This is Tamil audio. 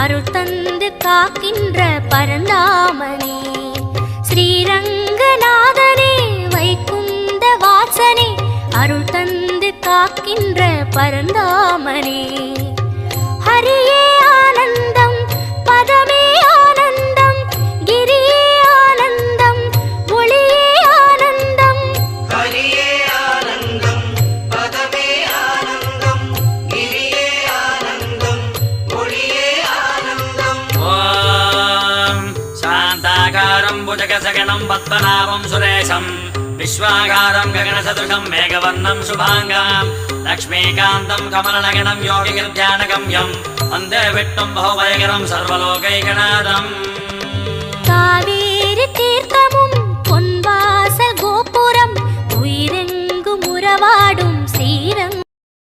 அருள் தந்து காக்கின்ற பரந்தாமனே. ஸ்ரீரங்கநாதனே வைகுந்த வாசனே அருள் தந்து காக்கின்ற பரந்தாமனே. ஹரியே ஆனந்தம் பதமே ஆனந்தம் கிரியே ஆனந்தம் ஒளியே ஆனந்தம். ஹரியே ஆனந்தம் பதமே ஆனந்தம் கிரியே ஆனந்தம் ஒளியே ஆனந்தம். ஓம் சாந்தாகாரம் புஜகசகனம் பத்மநாபம் சுரேஷம் விஸ்வாகாரம் ககனசதுஷம் மேகவர்ணம் சுபாங்கம் லக்ஷ்மீகாந்தம் கமலநகனம் யோகிகிருத்யானகம்யம் வந்தே விட்டும் பௌபயகரம் சர்வலோகைகநாதம். காவேரி தீர்த்தமும் பொன்வாசல் கோபுரம் உயிரெங்கும் உறவாடும் ஸ்ரீரங்கம்.